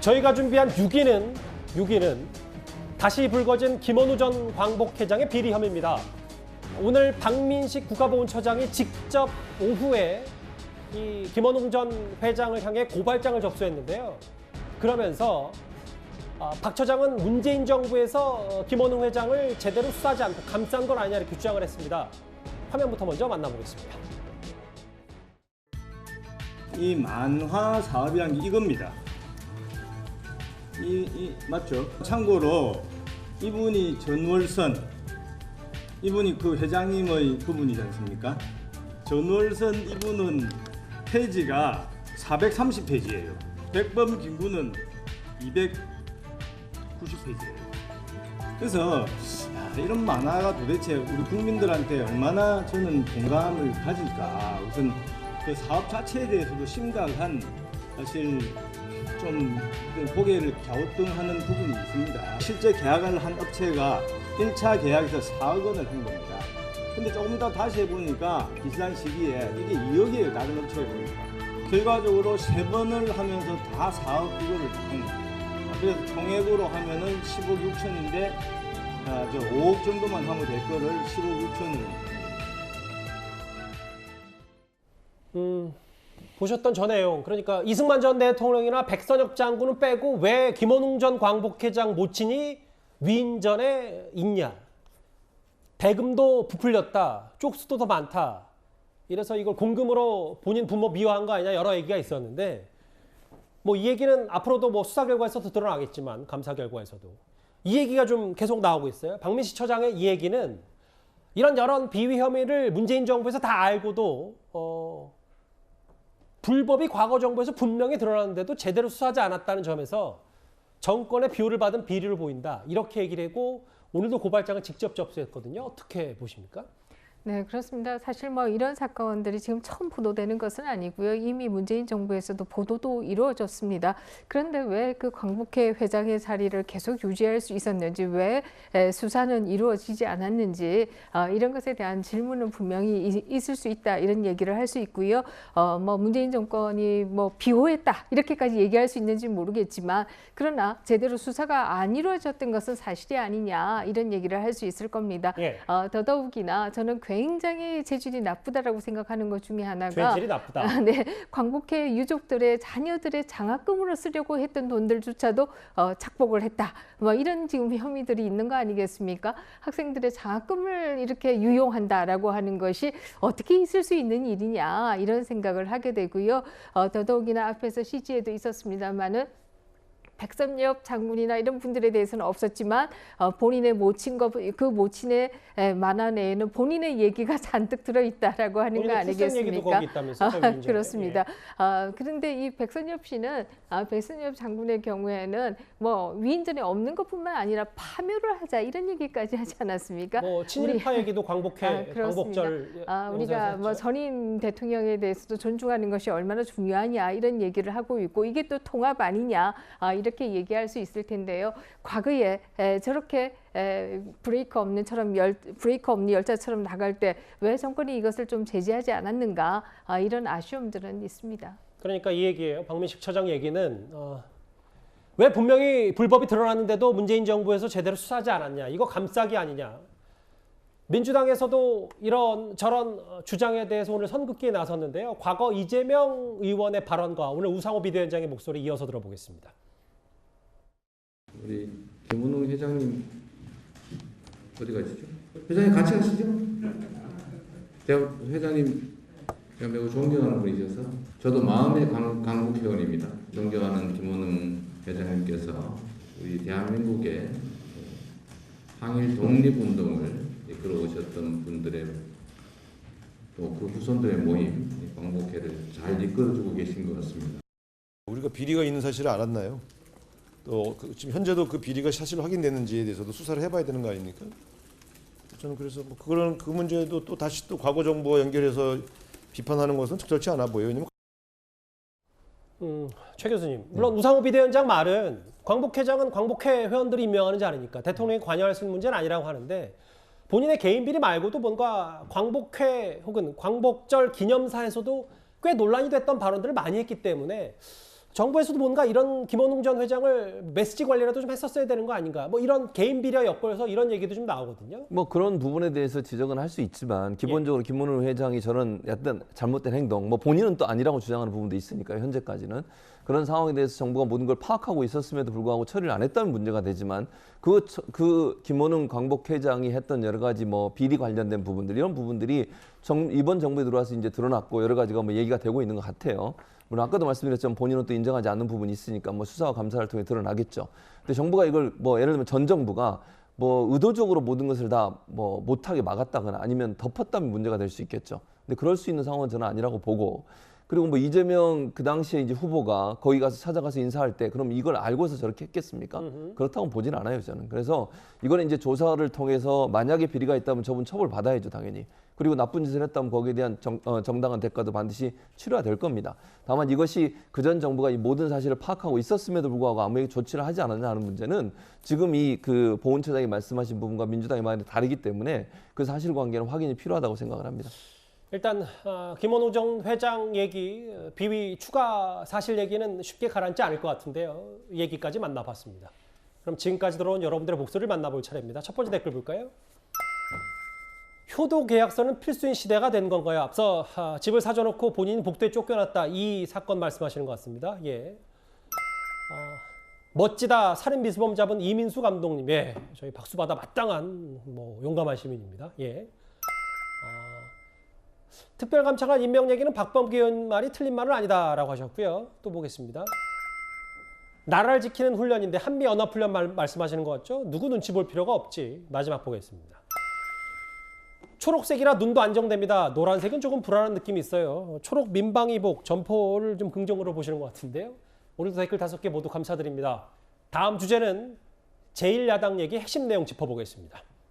저희가 준비한 6위는 다시 불거진 김원우 전 광복회장의 비리 혐의입니다. 오늘 박민식 국가보훈처장이 직접 오후에 이 김원웅 전 회장을 향해 고발장을 접수했는데요. 그러면서 박 처장은 문재인 정부에서 김원웅 회장을 제대로 수사하지 않고 감싼 건 아니냐 이렇게 주장을 했습니다. 화면부터 먼저 만나보겠습니다. 이 만화 사업이란 게 이겁니다. 맞죠? 참고로 이분이 전월선, 이분이 그 회장님의 부분이지 않습니까? 전월선 이분은 페이지가 430페이지예요. 백범 김구는 290페이지예요. 그래서 이런 만화가 도대체 우리 국민들한테 얼마나 저는 공감을 가질까. 우선 그 사업 자체에 대해서도 심각한 사실 좀 고개를 갸우뚱하는 부분이 있습니다. 실제 계약을 한 업체가 1차 계약에서 4억 원을 한 겁니다. 근데 조금 더 다시 해보니까 비슷한 시기에 이게 2억이에요. 다른 업체에 보니까. 결과적으로 3번을 하면서 다 4억 그거를 한 겁니다. 그래서 총액으로 하면은 10억 6천인데 저 5억 정도만 하면 될 거를 10억 6천을. 보셨던 저 내용, 그러니까 이승만 전 대통령이나 백선엽 장군은 빼고 왜 김원웅 전 광복회장 모친이 위인전에 있냐. 대금도 부풀렸다. 쪽수도 더 많다. 이래서 이걸 공금으로 본인 부모 미화한 거 아니냐 여러 얘기가 있었는데 뭐 이 얘기는 앞으로도 뭐 수사 결과에서도 드러나겠지만 감사 결과에서도 이 얘기가 좀 계속 나오고 있어요. 박민식 처장의 이 얘기는 이런 비위 혐의를 문재인 정부에서 다 알고도 불법이 과거 정부에서 분명히 드러났는데도 제대로 수사하지 않았다는 점에서 정권의 비호를 받은 비리를 보인다. 이렇게 얘기를 하고 오늘도 고발장을 직접 접수했거든요. 어떻게 보십니까? 네, 그렇습니다. 사실 뭐 이런 사건들이 지금 처음 보도되는 것은 아니고요. 이미 문재인 정부에서도 보도도 이루어졌습니다. 그런데 왜 그 광복회 회장의 자리를 계속 유지할 수 있었는지, 왜 수사는 이루어지지 않았는지 이런 것에 대한 질문은 분명히 있을 수 있다. 이런 얘기를 할 수 있고요. 뭐 문재인 정권이 뭐 비호했다 이렇게까지 얘기할 수 있는지 모르겠지만, 그러나 제대로 수사가 안 이루어졌던 것은 사실이 아니냐 이런 얘기를 할 수 있을 겁니다. 예. 더더욱이나 저는 굉장히 재질이 나쁘다라고 생각하는 것 중에 하나가 죄질이 나쁘다. 네, 광복회 유족들의 자녀들의 장학금으로 쓰려고 했던 돈들조차도 착복을 했다. 뭐 이런 지금 혐의들이 있는 거 아니겠습니까? 학생들의 장학금을 이렇게 유용한다라고 하는 것이 어떻게 있을 수 있는 일이냐 이런 생각을 하게 되고요. 더더욱이나 앞에서 CG에도 있었습니다만은. 백선엽 장군이나 이런 분들에 대해서는 없었지만 본인의 모친과 그 모친의 만화 내에는 본인의 얘기가 잔뜩 들어있다라고 하는 거 아니겠습니까? 거기 있다면서요, 그렇습니다. 예. 그런데 이 백선엽 씨는 백선엽 장군의 경우에는 뭐 위인전에 없는 것뿐만 아니라 파묘를 하자 이런 얘기까지 하지 않았습니까? 뭐 친일파 얘기도 광복회, 광복절 우리가 뭐 전임 대통령에 대해서도 존중하는 것이 얼마나 중요하냐 이런 얘기를 하고 있고 이게 또 통합 아니냐 이렇게 얘기할 수 있을 텐데요. 과거에 저렇게 브레이크 없는 열차처럼 나갈 때 왜 정권이 이것을 좀 제재하지 않았는가 이런 아쉬움들은 있습니다. 그러니까 이 얘기예요. 박민식 처장 얘기는 왜 분명히 불법이 드러났는데도 문재인 정부에서 제대로 수사하지 않았냐. 이거 감싸기 아니냐. 민주당에서도 이런 저런 주장에 대해서 오늘 선긋기에 나섰는데요. 과거 이재명 의원의 발언과 오늘 우상호 비대위원장의 목소리 이어서 들어보겠습니다. 우리 김원웅 회장님 어디 가시죠? 회장님 같이 가시죠? 제가 회장님 제가 매우 존경하는 분이셔서 저도 마음의 강국회원입니다. 존경하는 김원웅 회장님께서 우리 대한민국의 항일 독립운동을 이끌어 오셨던 분들의 또 그 후손들의 모임 광복회를 잘 이끌어주고 계신 것 같습니다. 우리가 비리가 있는 사실을 알았나요? 또 지금 현재도 그 비리가 사실 확인됐는지에 대해서도 수사를 해봐야 되는 거 아닙니까? 저는 그래서 뭐 그거는 그 문제도 또 다시 또 과거 정부와 연결해서 비판하는 것은 적절치 않아 보여요. 왜냐면 최 교수님, 물론 우상호 비대위원장 말은 광복회장은 광복회 회원들이 임명하는 자리니까 대통령이 관여할 수 있는 문제는 아니라고 하는데 본인의 개인 비리 말고도 뭔가 광복회 혹은 광복절 기념사에서도 꽤 논란이 됐던 발언들을 많이 했기 때문에 정부에서도 뭔가 이런 김원웅 전 회장을 메시지 관리라도 좀 했었어야 되는 거 아닌가. 뭐 이런 개인 비리와 엮어서 이런 얘기도 좀 나오거든요. 뭐 그런 부분에 대해서 지적은 할 수 있지만 기본적으로 김원웅 회장이 저런 어떤 잘못된 행동, 뭐 본인은 또 아니라고 주장하는 부분도 있으니까요. 현재까지는 그런 상황에 대해서 정부가 모든 걸 파악하고 있었음에도 불구하고 처리를 안 했다면 문제가 되지만 그 김원웅 광복회장이 했던 여러 가지 뭐 비리 관련된 부분들 이런 부분들이 이번 정부에 들어와서 이제 드러났고 여러 가지가 뭐 얘기가 되고 있는 것 같아요. 물론 아까도 말씀드렸지만 본인은 또 인정하지 않는 부분이 있으니까 뭐 수사와 감사를 통해 드러나겠죠. 근데 정부가 이걸 뭐 예를 들면 전 정부가 뭐 의도적으로 모든 것을 다 뭐 못하게 막았다거나 아니면 덮었다면 문제가 될 수 있겠죠. 근데 그럴 수 있는 상황은 저는 아니라고 보고 그리고 뭐 이재명 그 당시에 이제 후보가 거기 가서 찾아가서 인사할 때 그럼 이걸 알고서 저렇게 했겠습니까? 그렇다고 보진 않아요, 저는. 그래서 이거는 이제 조사를 통해서 만약에 비리가 있다면 저분 처벌 받아야죠, 당연히. 그리고 나쁜 짓을 했다면 거기에 대한 정당한 대가도 반드시 치러야 될 겁니다. 다만 이것이 그전 정부가 이 모든 사실을 파악하고 있었음에도 불구하고 아무에게 조치를 하지 않았냐 하는 문제는 지금 이 그 보훈처장이 말씀하신 부분과 민주당의 말이 다르기 때문에 그 사실관계는 확인이 필요하다고 생각을 합니다. 일단 김원웅 전 회장 얘기, 비위 추가 사실 얘기는 쉽게 가라앉지 않을 것 같은데요. 이 얘기까지 만나봤습니다. 그럼 지금까지 들어온 여러분들의 목소리를 만나볼 차례입니다. 첫 번째 댓글 볼까요? 효도 계약서는 필수인 시대가 된 건가요? 앞서 집을 사줘놓고 본인이 복도에 쫓겨났다. 이 사건 말씀하시는 것 같습니다. 예. 멋지다. 살인 미수범 잡은 이민수 감독님. 예. 저희 박수 받아 마땅한 뭐 용감한 시민입니다. 예. 특별감찰관 임명 얘기는 박범계 의원 말이 틀린 말은 아니다라고 하셨고요. 또 보겠습니다. 나라를 지키는 훈련인데 한미연합훈련 말씀하시는 것 같죠? 누구 눈치 볼 필요가 없지. 마지막 보겠습니다. 초록색이라 눈도 안정됩니다. 노란색은 조금 불안한 느낌이 있어요. 초록 민방위복 점포를 좀 긍정으로 보시는 것 같은데요. 오늘도 댓글 5개 모두 감사드립니다. 다음 주제는 제1야당 얘기 핵심 내용 짚어보겠습니다.